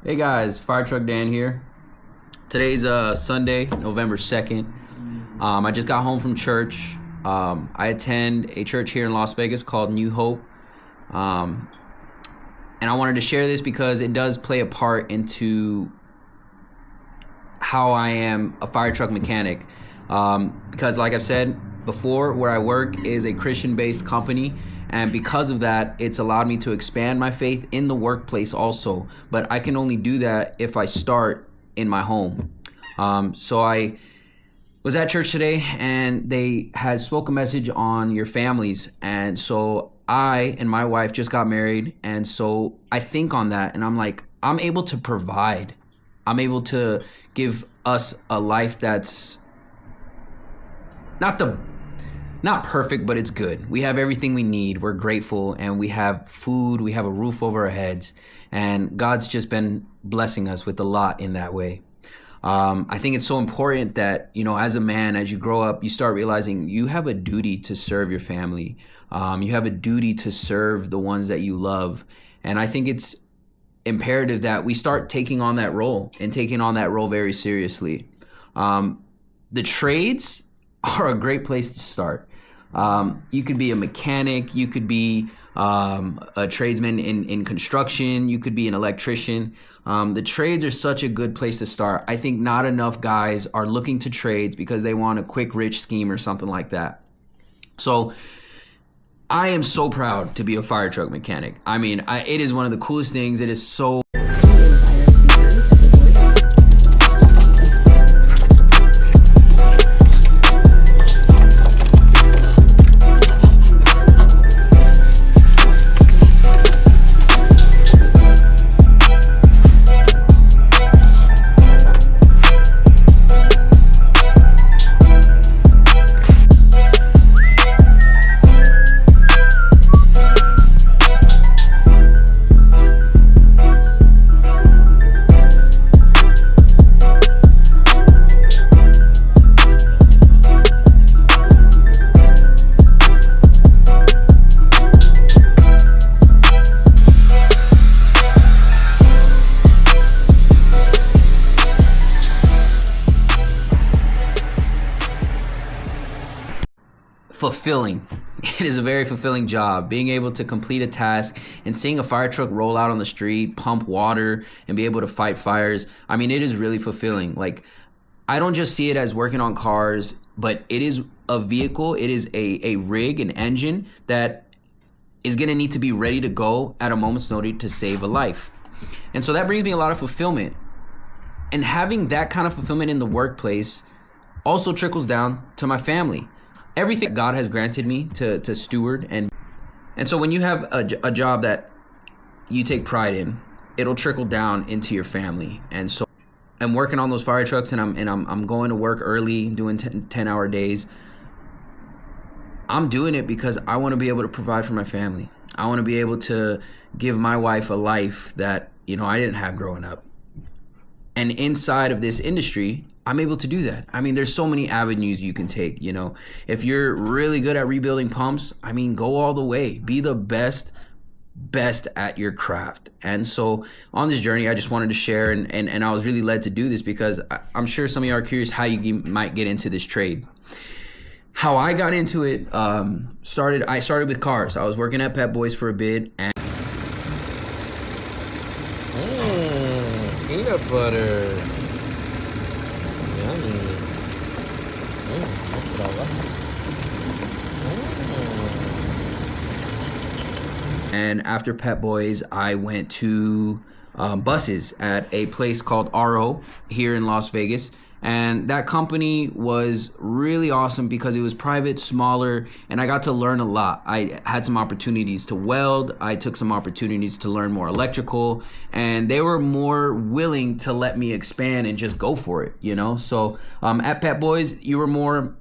Hey guys, Firetruck Dan here. Today's Sunday, November 2nd. I just got home from church. I attend a church here in Las Vegas called New Hope. And I wanted to share this because it does play a part into how I am a fire truck mechanic. Because like I've said before, where I work is a Christian-based company. And because of that, it's allowed me to expand my faith in the workplace also. But I can only do that if I start in my home. So I was at church today and they had spoke a message on your families. And so I and my wife just got married. And so I think on that and I'm like, I'm able to provide. I'm able to give us a life that's not perfect, but it's good. We have everything we need. We're grateful and we have food. We have a roof over our heads. And God's just been blessing us with a lot in that way. I think it's so important that, as a man, as you grow up, you start realizing you have a duty to serve your family. You have a duty to serve the ones that you love. And I think it's imperative that we start taking on that role and taking on that role very seriously. The trades are a great place to start. You could be a mechanic, you could be a tradesman in construction, you could be an electrician. The trades are such a good place to start. I think not enough guys are looking to trades because they want a quick, rich scheme or something like that. So I am so proud to be a fire truck mechanic. I mean, it is one of the coolest things. It is so... Fulfilling. It is a very fulfilling job, being able to complete a task and seeing a fire truck roll out on the street, pump water, and be able to fight fires. I mean, it is really fulfilling. Like, I don't just see it as working on cars, but it is a vehicle. It is a rig, an engine that is going to need to be ready to go at a moment's notice to save a life. And so that brings me a lot of fulfillment. And having that kind of fulfillment in the workplace also trickles down to my family. Everything God has granted me to steward. And so when you have a job that you take pride in, it'll trickle down into your family. And so I'm working on those fire trucks and I'm going to work early, doing 10-hour days. I'm doing it because I want to be able to provide for my family. I want to be able to give my wife a life that, I didn't have growing up. And inside of this industry, I'm able to do that. I mean, there's so many avenues you can take, If you're really good at rebuilding pumps, go all the way. Be the best at your craft. And so on this journey, I just wanted to share, and I was really led to do this because I'm sure some of you are curious how you might get into this trade. How I got into it, I started with cars. I was working at Pep Boys for a bit. And peanut butter. Yummy. That's what I like. And after Pep Boys, I went to buses at a place called RO here in Las Vegas. And that company was really awesome because it was private, smaller, and I got to learn a lot. I had some opportunities to weld. I took some opportunities to learn more electrical, and they were more willing to let me expand and just go for it, So at Pep Boys, you were more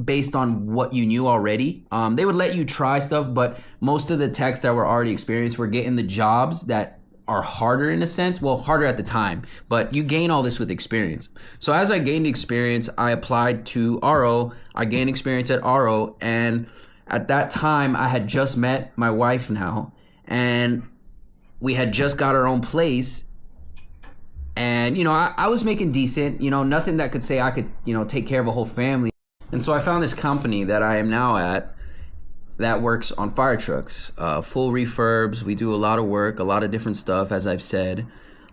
based on what you knew already. They would let you try stuff, but most of the techs that were already experienced were getting the jobs that are harder in a sense. Well, harder at the time, but you gain all this with experience. So as I gained experience, I applied to RO. I gained experience at RO. And at that time, I had just met my wife now, and we had just got our own place. And, I was making decent, nothing that could say I could, take care of a whole family. And so I found this company that I am now at that works on fire trucks, full refurbs. We do a lot of work, a lot of different stuff, as I've said.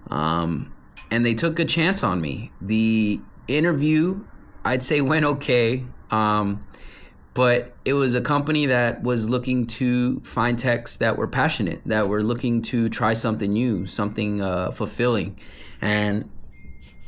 And they took a chance on me. The interview, I'd say, went okay. But it was a company that was looking to find techs that were passionate, that were looking to try something new, something fulfilling. And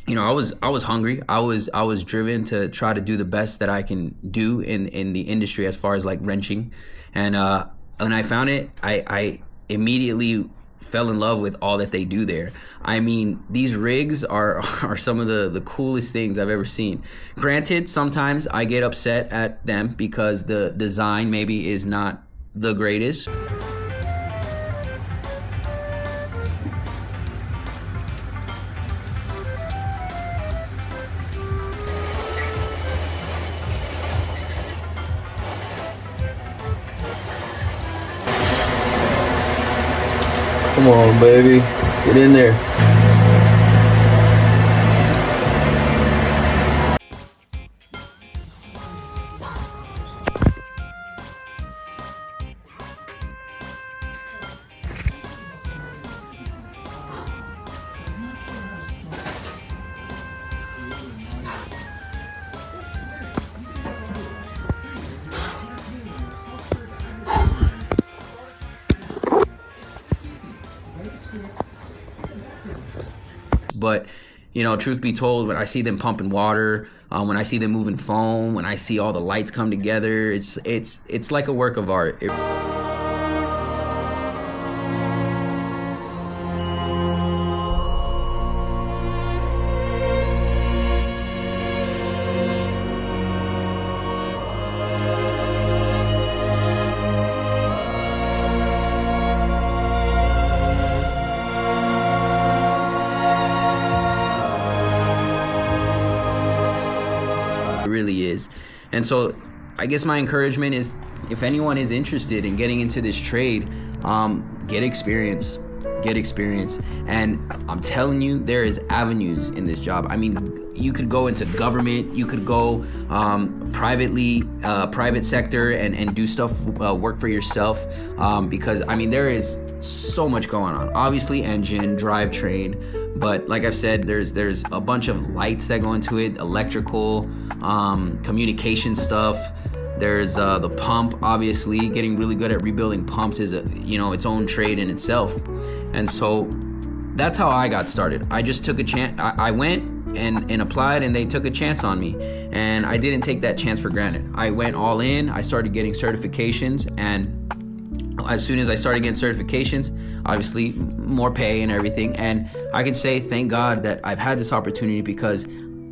I was hungry. I was driven to try to do the best that I can do in the industry as far as like wrenching. And when I found it, I immediately fell in love with all that they do there. I mean, these rigs are some of the coolest things I've ever seen. Granted, sometimes I get upset at them because the design maybe is not the greatest. Come on, baby. Get in there. But, truth be told, when I see them pumping water, when I see them moving foam, when I see all the lights come together, it's like a work of art. It really is. And so I guess my encouragement is, if anyone is interested in getting into this trade, get experience. And I'm telling you, there is avenues in this job. I mean, you could go into government, you could go private sector and do stuff, work for yourself, because I mean, there is so much going on. Obviously engine, drivetrain, but like I've said, there's a bunch of lights that go into it, electrical, communication stuff. There's the pump. Obviously, getting really good at rebuilding pumps is its own trade in itself. And so that's how I got started. I just took a chance. I went and applied, and they took a chance on me, and I didn't take that chance for granted. I went all in. I started getting certifications, and as soon as I started getting certifications, obviously more pay and everything. And I can say thank God that I've had this opportunity, because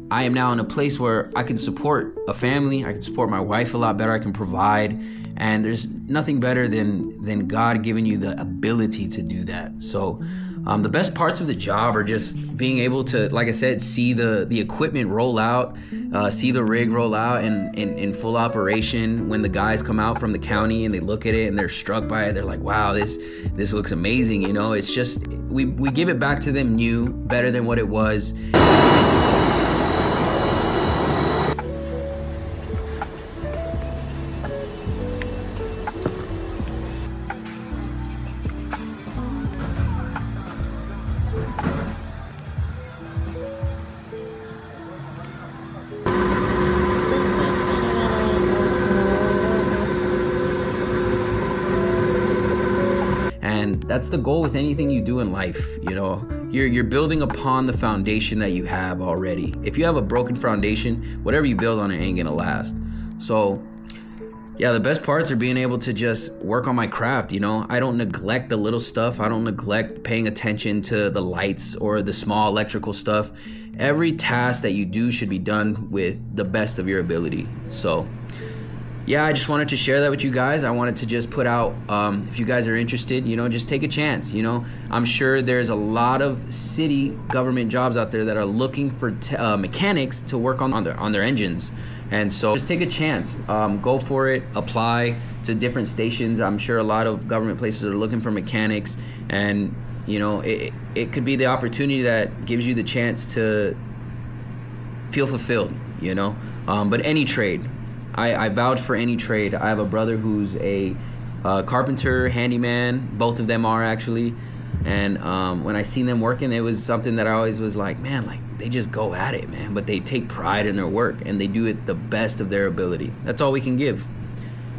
I am now in a place where I can support a family. I can support my wife a lot better. I can provide, and there's nothing better than God giving you the ability to do that. So the best parts of the job are just being able to, like I said, see the equipment roll out, see the rig roll out in full operation. When the guys come out from the county and they look at it and they're struck by it, they're like, wow, this looks amazing. It's just, we give it back to them new, better than what it was. And that's the goal with anything you do in life. You're building upon the foundation that you have already. If you have a broken foundation, whatever you build on it ain't gonna last. So yeah, the best parts are being able to just work on my craft. I don't neglect the little stuff. I don't neglect paying attention to the lights or the small electrical stuff. Every task that you do should be done with the best of your ability. So yeah, I just wanted to share that with you guys. I wanted to just put out, if you guys are interested, just take a chance. I'm sure there's a lot of city government jobs out there that are looking for mechanics to work on their engines. And so just take a chance, go for it, apply to different stations. I'm sure a lot of government places are looking for mechanics, and You know, it could be the opportunity that gives you the chance to feel fulfilled, you know. But any trade, I vouch for any trade. I have a brother who's a carpenter, handyman. Both of them are actually. And when I seen them working, it was something that I always was like, man, like they just go at it, man. But they take pride in their work and they do it the best of their ability. That's all we can give.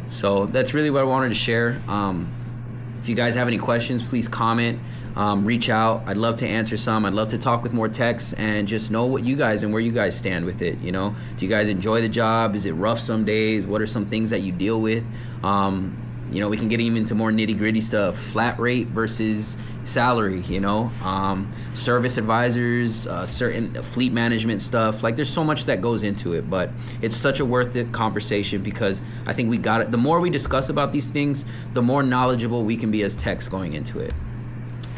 So that's really what I wanted to share. If you guys have any questions, please comment, reach out. I'd love to answer some. I'd love to talk with more techs and just know what you guys and where you guys stand with it. You know, do you guys enjoy the job? Is it rough some days? What are some things that you deal with? You know, we can get even into more nitty gritty stuff, flat rate versus salary, you know, service advisors, certain fleet management stuff. Like there's so much that goes into it, but it's such a worth it conversation because I think we got it. The more we discuss about these things, the more knowledgeable we can be as techs going into it.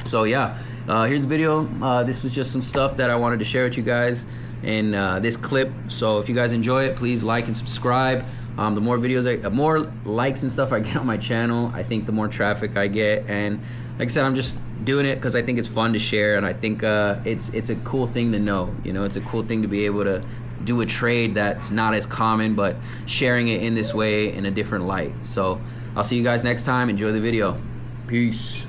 So yeah, here's the video. This was just some stuff that I wanted to share with you guys in this clip. So if you guys enjoy it, please like and subscribe. The more videos, more likes and stuff I get on my channel, I think the more traffic I get. And like I said, I'm just doing it because I think it's fun to share, and I think it's a cool thing to know. You know, it's a cool thing to be able to do a trade that's not as common, but sharing it in this way in a different light. So I'll see you guys next time. Enjoy the video. Peace.